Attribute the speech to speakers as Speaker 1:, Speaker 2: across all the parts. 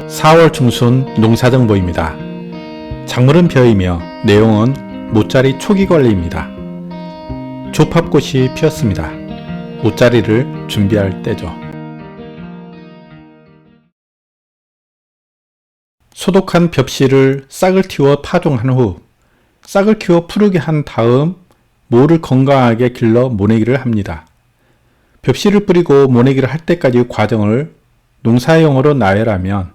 Speaker 1: 4월 중순 농사정보입니다. 작물은 벼이며 내용은 모짜리 초기 관리입니다. 조팝꽃이 피었습니다. 모짜리를 준비할 때죠. 소독한 벽씨를 싹을 틔워 파종한 후 싹을 키워 푸르게 한 다음 모를 건강하게 길러 모내기를 합니다. 벽씨를 뿌리고 모내기를 할 때까지 과정을 농사용어로 나열하면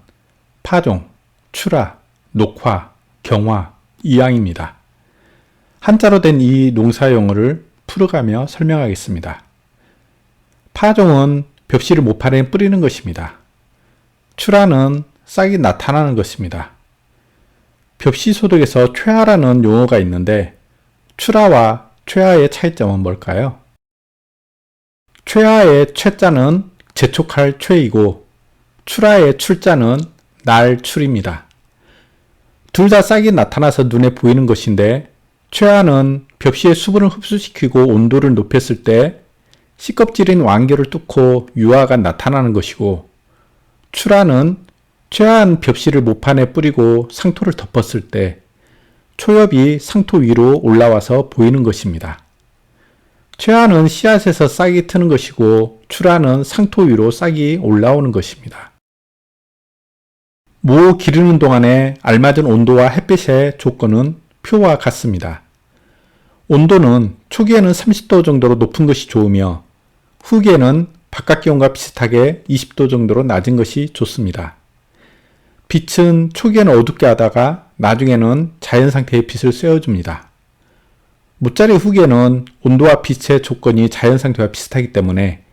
Speaker 1: 파종, 출하, 녹화, 경화, 이양입니다. 한자로 된 이 농사용어를 풀어가며 설명하겠습니다. 파종은 벽씨를 모판에 뿌리는 것입니다. 출하는 싹이 나타나는 것입니다. 벽씨 소독에서 최하라는 용어가 있는데 출하와 최하의 차이점은 뭘까요? 최하의 최자는 재촉할 최이고 출하의 출자는 날 출입니다. 둘 다 싹이 나타나서 눈에 보이는 것인데 최하는 벽씨의 수분을 흡수시키고 온도를 높였을 때 씨껍질인 완결을 뚫고 유화가 나타나는 것이고 출하는 최하한 벽씨를 모판에 뿌리고 상토를 덮었을 때 초엽이 상토 위로 올라와서 보이는 것입니다. 최하는 씨앗에서 싹이 트는 것이고 출하는 상토 위로 싹이 올라오는 것입니다. 모 기르는 동안에 알맞은 온도와 햇빛의 조건은 표와 같습니다. 온도는 초기에는 30도 정도로 높은 것이 좋으며 후기에는 바깥 기온과 비슷하게 20도 정도로 낮은 것이 좋습니다. 빛은 초기에는 어둡게 하다가 나중에는 자연 상태의 빛을 쐬어줍니다. 모짜리 후기에는 온도와 빛의 조건이 자연 상태와 비슷하기 때문에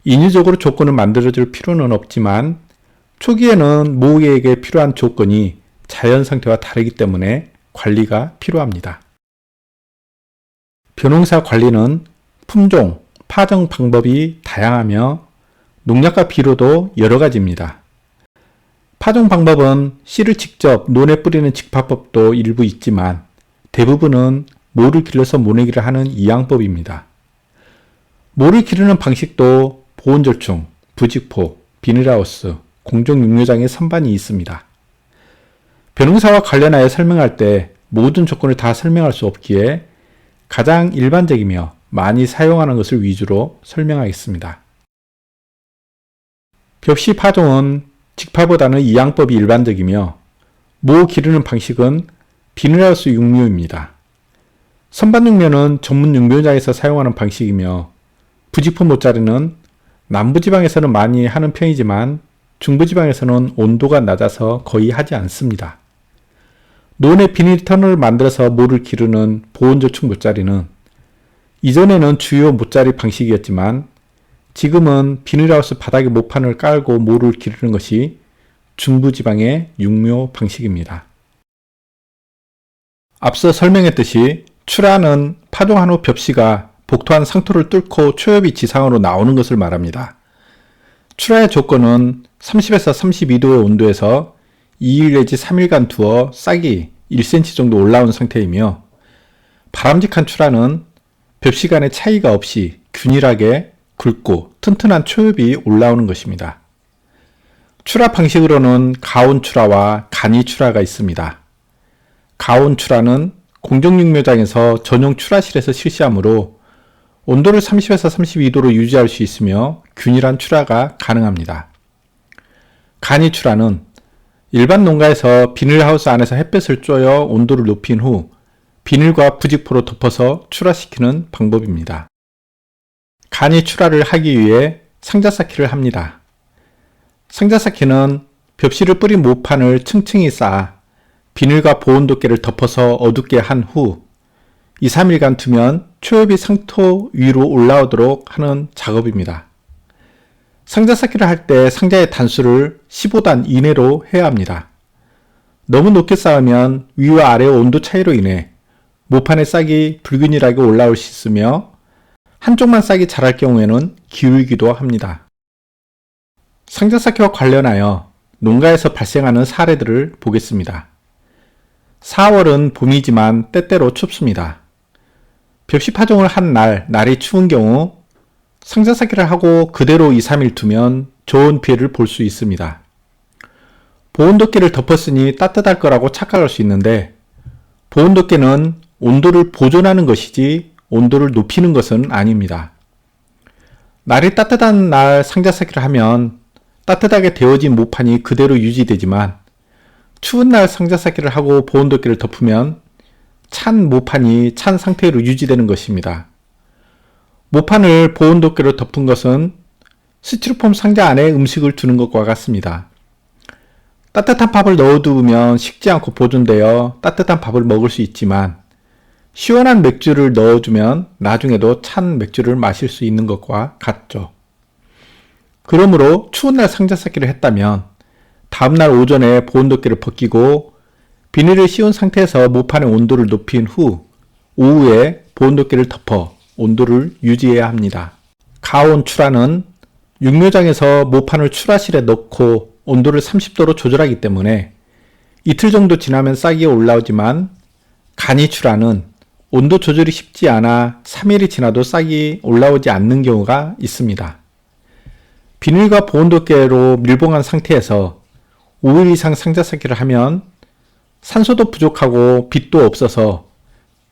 Speaker 1: 인위적으로 조건을 만들어줄 필요는 없지만 초기에는 모에게 필요한 조건이 자연 상태와 다르기 때문에 관리가 필요합니다. 벼농사 관리는 품종, 파종 방법이 다양하며 농약과 비료도 여러 가지입니다. 파종 방법은 씨를 직접 논에 뿌리는 직파법도 일부 있지만 대부분은 모를 길러서 모내기를 하는 이양법입니다. 모를 기르는 방식도 보온절충, 부직포, 비닐하우스, 공정육묘장의 선반이 있습니다. 벼농사와 관련하여 설명할 때 모든 조건을 다 설명할 수 없기에 가장 일반적이며 많이 사용하는 것을 위주로 설명하겠습니다. 벽씨 파종은 직파보다는 이양법이 일반적이며 모 기르는 방식은 비닐하우스 육묘입니다. 선반 육묘는 전문 육묘장에서 사용하는 방식이며 부직포 모짜리는 남부지방에서는 많이 하는 편이지만 중부지방에서는 온도가 낮아서 거의 하지 않습니다. 논에 비닐 터널을 만들어서 모를 기르는 보온저축 모짜리는 이전에는 주요 모짜리 방식이었지만 지금은 비닐하우스 바닥에 모판을 깔고 모를 기르는 것이 중부지방의 육묘 방식입니다. 앞서 설명했듯이 출하는 파종한 후 벽씨가 복토한 상토를 뚫고 초엽이 지상으로 나오는 것을 말합니다. 출하의 조건은 30에서 32도의 온도에서 2일 내지 3일간 두어 싹이 1cm 정도 올라온 상태이며 바람직한 출하는 벽씨 간의 차이가 없이 균일하게 굵고 튼튼한 초엽이 올라오는 것입니다. 출하 방식으로는 가온 출하와 간이 출하가 있습니다. 가온 출하는 공정육묘장에서 전용 출하실에서 실시하므로 온도를 30에서 32도로 유지할 수 있으며 균일한 출하가 가능합니다. 간이 출하는 일반 농가에서 비닐하우스 안에서 햇볕을 쬐어 온도를 높인 후 비닐과 부직포로 덮어서 출하시키는 방법입니다. 간이 출하를 하기 위해 상자 쌓기를 합니다. 상자 쌓기는 벽씨를 뿌린 모판을 층층이 쌓아 비닐과 보온도깨를 덮어서 어둡게 한 후 2, 3일간 두면 초엽이 상토 위로 올라오도록 하는 작업입니다. 상자 쌓기를 할 때 상자의 단수를 15단 이내로 해야 합니다. 너무 높게 쌓으면 위와 아래의 온도 차이로 인해 모판의 싹이 불균일하게 올라올 수 있으며 한쪽만 싹이 자랄 경우에는 기울기도 합니다. 상자 쌓기와 관련하여 농가에서 발생하는 사례들을 보겠습니다. 4월은 봄이지만 때때로 춥습니다. 벽씨 파종을 한 날이 추운 경우 상자 쌓기를 하고 그대로 2, 3일 두면 좋은 피해를 볼 수 있습니다. 보온덮개를 덮었으니 따뜻할 거라고 착각할 수 있는데 보온덮개는 온도를 보존하는 것이지 온도를 높이는 것은 아닙니다. 날이 따뜻한 날 상자쌓기를 하면 따뜻하게 데워진 모판이 그대로 유지되지만 추운 날 상자쌓기를 하고 보온덮개를 덮으면 찬 모판이 찬 상태로 유지되는 것입니다. 모판을 보온덮개로 덮은 것은 스티로폼 상자 안에 음식을 두는 것과 같습니다. 따뜻한 밥을 넣어두면 식지 않고 보존되어 따뜻한 밥을 먹을 수 있지만 시원한 맥주를 넣어주면 나중에도 찬 맥주를 마실 수 있는 것과 같죠. 그러므로 추운 날 상자쌓기를 했다면 다음날 오전에 보온덮개를 벗기고 비닐을 씌운 상태에서 모판의 온도를 높인 후 오후에 보온덮개를 덮어 온도를 유지해야 합니다. 가온 출하는 육묘장에서 모판을 출하실에 넣고 온도를 30도로 조절하기 때문에 이틀 정도 지나면 싹이 올라오지만 간이 출하는 온도 조절이 쉽지 않아 3일이 지나도 싹이 올라오지 않는 경우가 있습니다. 비닐과 보온덮개로 밀봉한 상태에서 5일 이상 상자쌓기를 하면 산소도 부족하고 빛도 없어서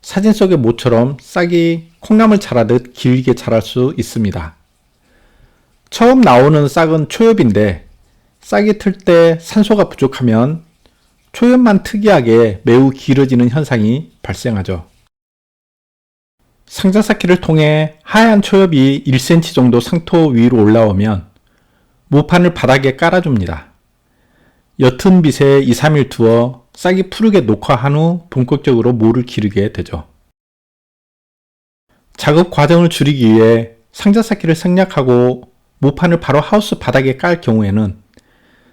Speaker 1: 사진 속의 모처럼 싹이 콩나물 자라듯 길게 자랄 수 있습니다. 처음 나오는 싹은 초엽인데 싹이 틀 때 산소가 부족하면 초엽만 특이하게 매우 길어지는 현상이 발생하죠. 상자쌓기를 통해 하얀 초엽이 1cm 정도 상토 위로 올라오면 모판을 바닥에 깔아줍니다. 옅은 빛에 2, 3일 두어 싹이 푸르게 녹화한 후 본격적으로 모를 기르게 되죠. 작업 과정을 줄이기 위해 상자쌓기를 생략하고 모판을 바로 하우스 바닥에 깔 경우에는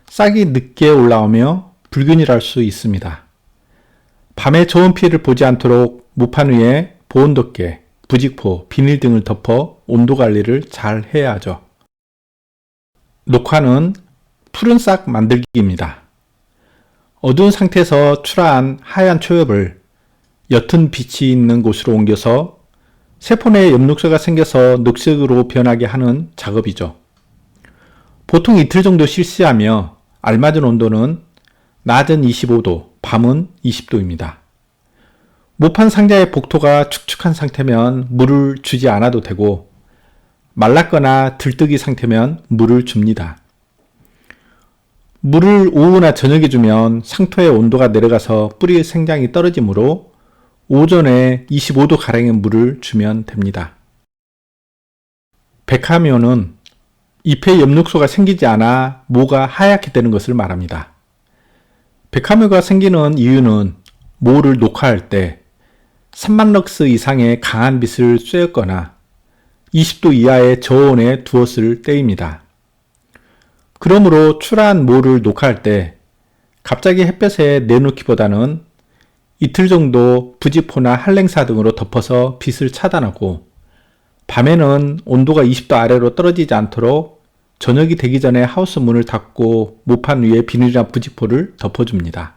Speaker 1: 싹이 늦게 올라오며 불균일할 수 있습니다. 밤에 저온 피해를 보지 않도록 모판 위에 보온덮개, 부직포, 비닐 등을 덮어 온도 관리를 잘 해야 하죠. 녹화는 푸른 싹 만들기입니다. 어두운 상태에서 출하한 하얀 초엽을 옅은 빛이 있는 곳으로 옮겨서 세포 내에 엽록소가 생겨서 녹색으로 변하게 하는 작업이죠. 보통 이틀 정도 실시하며 알맞은 온도는 낮은 25도, 밤은 20도입니다. 모판 상자의 복토가 축축한 상태면 물을 주지 않아도 되고 말랐거나 들뜨기 상태면 물을 줍니다. 물을 오후나 저녁에 주면 상토의 온도가 내려가서 뿌리의 생장이 떨어지므로 오전에 25도가량의 물을 주면 됩니다. 백화묘는 잎에 엽록소가 생기지 않아 모가 하얗게 되는 것을 말합니다. 백화묘가 생기는 이유는 모를 녹화할 때 3만 럭스 이상의 강한 빛을 쐬었거나 20도 이하의 저온에 두었을 때입니다. 그러므로 출하한 모를 녹화할 때 갑자기 햇볕에 내놓기보다는 이틀 정도 부직포나 한랭사 등으로 덮어서 빛을 차단하고 밤에는 온도가 20도 아래로 떨어지지 않도록 저녁이 되기 전에 하우스 문을 닫고 모판 위에 비닐이나 부직포를 덮어줍니다.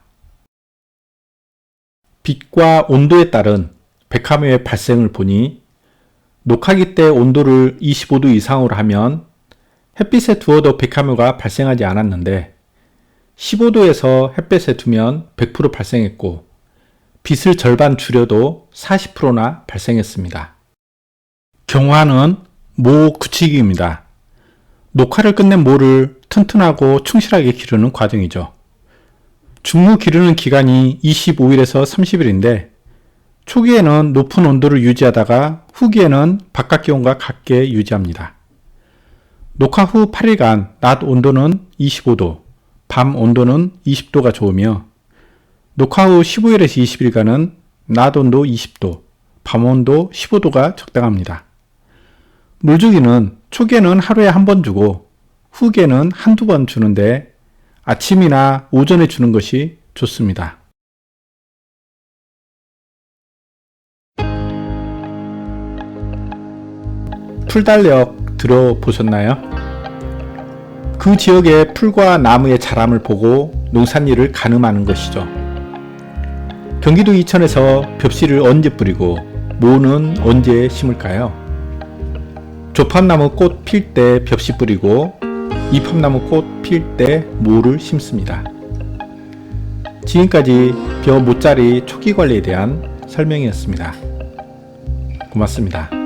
Speaker 1: 빛과 온도에 따른 백화묘의 발생을 보니 녹화기 때 온도를 25도 이상으로 하면 햇빛에 두어도 백화묘가 발생하지 않았는데 15도에서 햇빛에 두면 100% 발생했고 빛을 절반 줄여도 40%나 발생했습니다. 경화는 모 굳히기입니다. 녹화를 끝낸 모를 튼튼하고 충실하게 기르는 과정이죠. 중무 기르는 기간이 25일에서 30일인데 초기에는 높은 온도를 유지하다가 후기에는 바깥 기온과 같게 유지합니다. 녹화 후 8일간 낮 온도는 25도, 밤 온도는 20도가 좋으며 녹화 후 15일에서 20일간은 낮 온도 20도, 밤 온도 15도가 적당합니다. 물주기는 초기에는 하루에 한 번 주고 후기에는 한두 번 주는데 아침이나 오전에 주는 것이 좋습니다. 풀달력 들어보셨나요? 그 지역의 풀과 나무의 자람을 보고 농산일을 가늠하는 것이죠. 경기도 이천에서 벽씨를 언제 뿌리고 모는 언제 심을까요? 조팝나무 꽃 필 때 벽씨 뿌리고 이팝나무 꽃 필 때 모를 심습니다. 지금까지 벼 모짜리 초기 관리에 대한 설명이었습니다. 고맙습니다.